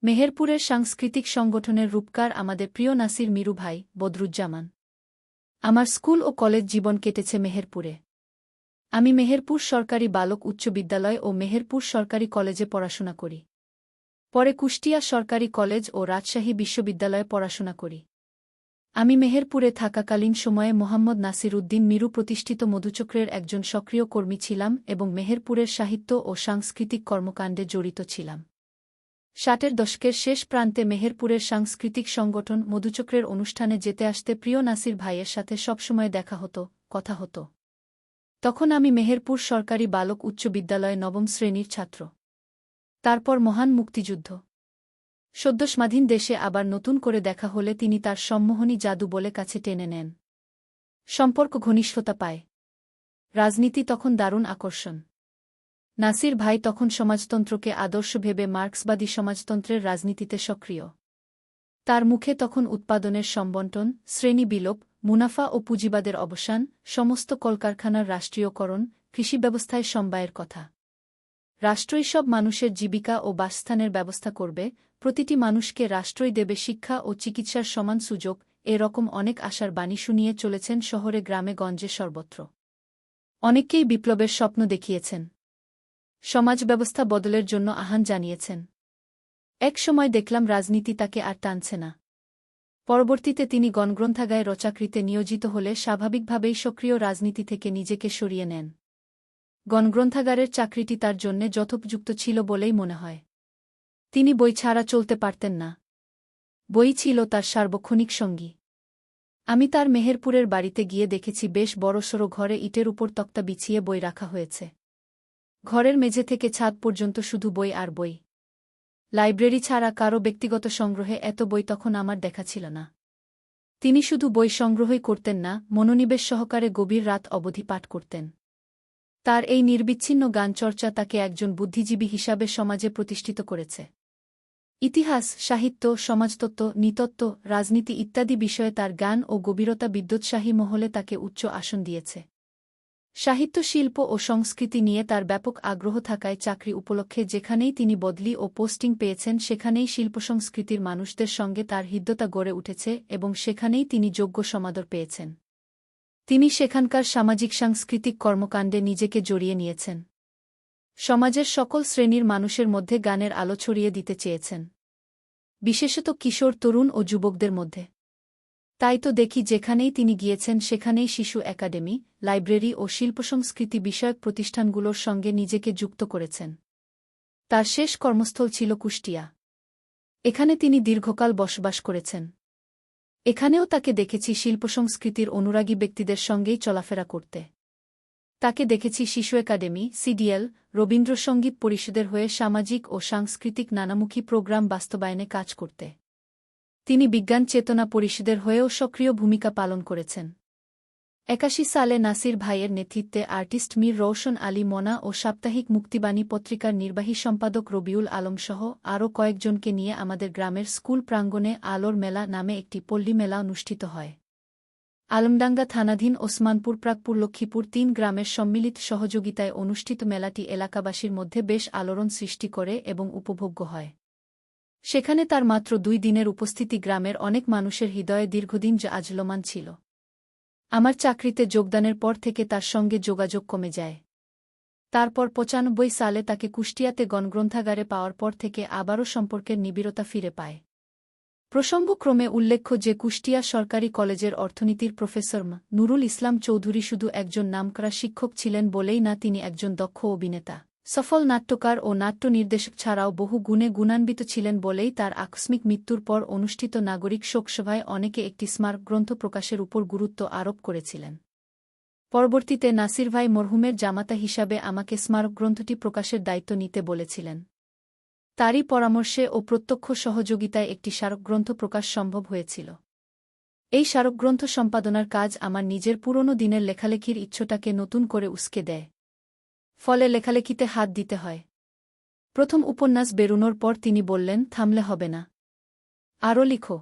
মেহেরপুরের সাংস্কৃতিক সংগঠনের রূপকার আমাদের প্রিয় নাসির মিরু ভাই বদরুজ্জামান। আমার স্কুল ও কলেজ জীবন কেটেছে মেহেরপুরে। আমি মেহেরপুর সরকারি বালক উচ্চ বিদ্যালয় ও মেহেরপুর সরকারি কলেজে পড়াশোনা করি। পরে কুষ্টিয়া সরকারি কলেজ ও রাজশাহী বিশ্ববিদ্যালয়ে পড়াশোনা করি। আমি মেহেরপুরে থাকাকালীন সময়ে মোহাম্মদ নাসির উদ্দিন মিরু প্রতিষ্ঠিত মধুচক্রের একজন সক্রিয় কর্মী ছিলাম এবং মেহেরপুরের সাহিত্য ও সাংস্কৃতিক কর্মকাণ্ডে জড়িত ছিলাম। ৬০-এর দশকের শেষ প্রান্তে মেহেরপুরের সাংস্কৃতিক সংগঠন মধুচক্রের অনুষ্ঠানে যেতে আসতে প্রিয় নাসির ভাইয়ের সাথে সবসময় দেখা হতো, কথা হতো। তখন আমি মেহেরপুর সরকারি বালক উচ্চ বিদ্যালয়ে নবম শ্রেণীর ছাত্র। তারপর মহান মুক্তিযুদ্ধ। সদ্য স্বাধীন দেশে আবার নতুন করে দেখা হলে তিনি তার সম্মোহনী জাদু বলে কাছে টেনে নেন। সম্পর্ক ঘনিষ্ঠতা পায়। রাজনীতি তখন দারুণ আকর্ষণ। নাসির ভাই তখন সমাজতন্ত্রকে আদর্শ ভেবে মার্ক্সবাদী সমাজতন্ত্রের রাজনীতিতে সক্রিয়। তার মুখে তখন উৎপাদনের সম্বণ্টন, শ্রেণী বিলোপ, মুনাফা ও পুঁজিবাদের অবসান, সমস্ত কলকারখানার রাষ্ট্রীয়করণ, কৃষি ব্যবস্থায় সমবায়ের কথা। রাষ্ট্রই সব মানুষের জীবিকা ও বাসস্থানের ব্যবস্থা করবে, প্রতিটি মানুষকে রাষ্ট্রই দেবে শিক্ষা ও চিকিৎসার সমান সুযোগ, এরকম অনেক আশার বাণী শুনিয়ে চলেছেন শহরে গ্রামে গঞ্জে সর্বত্র। অনেককেই বিপ্লবের স্বপ্ন দেখিয়েছেন। সমাজ ব্যবস্থা বদলের জন্য আহ্বান জানিয়েছেন। এক সময় দেখলাম রাজনীতি তাকে আর টানছে না। পরবর্তীতে তিনি গণগ্রন্থাগারে রচনাকৃতে নিয়োজিত হলে স্বাভাবিকভাবেই সক্রিয় রাজনীতি থেকে নিজেকে সরিয়ে নেন। গণগ্রন্থাগারের চাকরিটি তার জন্যে যথোপযুক্ত ছিল বলেই মনে হয়। তিনি বই ছাড়া চলতে পারতেন না। বই ছিল তার সার্বক্ষণিক সঙ্গী। আমি তার মেহেরপুরের বাড়িতে গিয়ে দেখেছি বেশ বড়সড় ঘরে ইটের উপর তক্তা বিছিয়ে বই রাখা হয়েছে। ঘরের মেঝে থেকে ছাদ পর্যন্ত শুধু বই আর বই। লাইব্রেরি ছাড়া কারও ব্যক্তিগত সংগ্রহে এত বই তখন আমার দেখা ছিল না। তিনি শুধু বই সংগ্রহই করতেন না, মনোনিবেশ সহকারে গভীর রাত অবধি পাঠ করতেন। তার এই নির্বিচ্ছিন্ন গানচর্চা তাকে একজন বুদ্ধিজীবী হিসাবে সমাজে প্রতিষ্ঠিত করেছে। ইতিহাস, সাহিত্য, সমাজতত্ত্ব, নৃতত্ত্ব, রাজনীতি ইত্যাদি বিষয়ে তার জ্ঞান ও গভীরতা বিদ্যোৎসাহী মহলে তাকে উচ্চ আসন দিয়েছে। সাহিত্য, শিল্প ও সংস্কৃতি নিয়ে তার ব্যাপক আগ্রহ থাকায় চাকরি উপলক্ষে যেখানেই তিনি বদলি ও পোস্টিং পেয়েছেন সেখানেই শিল্পসংস্কৃতির মানুষদের সঙ্গে তার হৃদ্যতা গড়ে উঠেছে এবং সেখানেই তিনি যোগ্য সমাদর পেয়েছেন। তিনি সেখানকার সামাজিক সাংস্কৃতিক কর্মকাণ্ডে নিজেকে জড়িয়ে নিয়েছেন। সমাজের সকল শ্রেণীর মানুষের মধ্যে গানের আলো ছড়িয়ে দিতে চেয়েছেন, বিশেষত কিশোর, তরুণ ও যুবকদের মধ্যে। তাই তো দেখি যেখানেই তিনি গিয়েছেন সেখানেই শিশু একাডেমি, লাইব্রেরি ও শিল্পসংস্কৃতি বিষয়ক প্রতিষ্ঠানগুলোর সঙ্গে নিজেকে যুক্ত করেছেন। তার শেষ কর্মস্থল ছিল কুষ্টিয়া। এখানে তিনি দীর্ঘকাল বসবাস করেছেন। এখানেও তাকে দেখেছি শিল্পসংস্কৃতির অনুরাগী ব্যক্তিদের সঙ্গেই চলাফেরা করতে। তাকে দেখেছি শিশু একাডেমি, সিডিএল, রবীন্দ্রসঙ্গীত পরিষদের হয়ে সামাজিক ও সাংস্কৃতিক নানামুখী প্রোগ্রাম বাস্তবায়নে কাজ করতে। তিনি বিজ্ঞান চেতনা পরিষদের হয়েও সক্রিয় ভূমিকা পালন করেছেন। ৮১ সালে নাসির ভাইয়ের নেতৃত্বে আর্টিস্ট মীর রওশন আলী মনা ও সাপ্তাহিক মুক্তিবাণী পত্রিকার নির্বাহী সম্পাদক রবিউল আলমসহ আরও কয়েকজনকে নিয়ে আমাদের গ্রামের স্কুল প্রাঙ্গণে আলোর মেলা নামে একটি পল্লী মেলা অনুষ্ঠিত হয়। আলমডাঙ্গা থানাধীন ওসমানপুর, প্রাকপুর, লক্ষ্মীপুর ৩ গ্রামের সম্মিলিত সহযোগিতায় অনুষ্ঠিত মেলাটি এলাকাবাসীর মধ্যে বেশ আলোড়ন সৃষ্টি করে এবং উপভোগ্য হয়। সেখানে তার মাত্র ২ দিনের উপস্থিতি গ্রামের অনেক মানুষের হৃদয়ে দীর্ঘদিন আজলমান ছিল। আমার চাকরিতে যোগদানের পর থেকে তার সঙ্গে যোগাযোগ কমে যায়। তারপর ৯৫ সালে তাকে কুষ্টিয়াতে গণগ্রন্থাগারে পাওয়ার পর থেকে আবারও সম্পর্কের নিবিড়তা ফিরে পায়। প্রসঙ্গক্রমে উল্লেখ্য যে কুষ্টিয়া সরকারি কলেজের অর্থনীতির প্রফেসর নুরুল ইসলাম চৌধুরী শুধু একজন নামকরা শিক্ষক ছিলেন বলেই না, তিনি একজন দক্ষ অভিনেতা, সফল নাট্যকার ও নাট্য নির্দেশক ছাড়াও বহু গুণে গুণান্বিত ছিলেন বলেই তার আকস্মিক মৃত্যুর পর অনুষ্ঠিত নাগরিক শোকসভায় অনেকে একটি স্মারক গ্রন্থ প্রকাশের উপর গুরুত্ব আরোপ করেছিলেন। পরবর্তীতে নাসির ভাই মরহুমের জামাতা হিসাবে আমাকে স্মারক গ্রন্থটি প্রকাশের দায়িত্ব নিতে বলেছিলেন। তারই পরামর্শে ও প্রত্যক্ষ সহযোগিতায় একটি স্মারকগ্রন্থ প্রকাশ সম্ভব হয়েছিল। এই স্মারকগ্রন্থ সম্পাদনার কাজ আমার নিজের পুরনো দিনের লেখালেখির ইচ্ছাটাকে নতুন করে উস্কে দেয়। ফলে লেখালেখিতে হাত দিতে হয়। প্রথম উপন্যাস বেরুনোর পর তিনি বললেন, থামলে হবে না, আরও লিখো।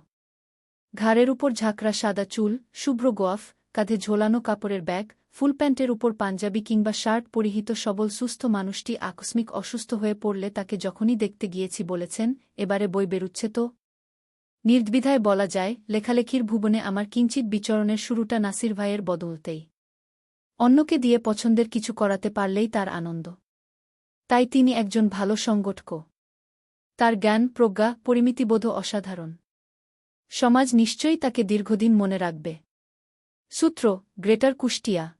ঘাড়ের উপর ঝাঁকড়া সাদা চুল, শুভ্র গোয়াফ, কাঁধে ঝোলানো কাপড়ের ব্যাগ, ফুল প্যান্টের উপর পাঞ্জাবি কিংবা শার্ট পরিহিত সবল সুস্থ মানুষটি আকস্মিক অসুস্থ হয়ে পড়লে তাকে যখনই দেখতে গিয়েছি বলেছেন, এবারে বই বেরুচ্ছে তো। নির্দ্বিধায় বলা যায়, লেখালেখির ভুবনে আমার কিঞ্চিৎ বিচরণের শুরুটা নাসির ভাইয়ের বদৌলতেই। অন্যকে দিয়ে পছন্দের কিছু করাতে পারলেই তার আনন্দ। তাই তিনি একজন ভালো সংগঠক। তার জ্ঞান, প্রজ্ঞা, পরিমিতিবোধও অসাধারণ। সমাজ নিশ্চয়ই তাকে দীর্ঘদিন মনে রাখবে। সূত্র, গ্রেটার কুষ্টিয়া।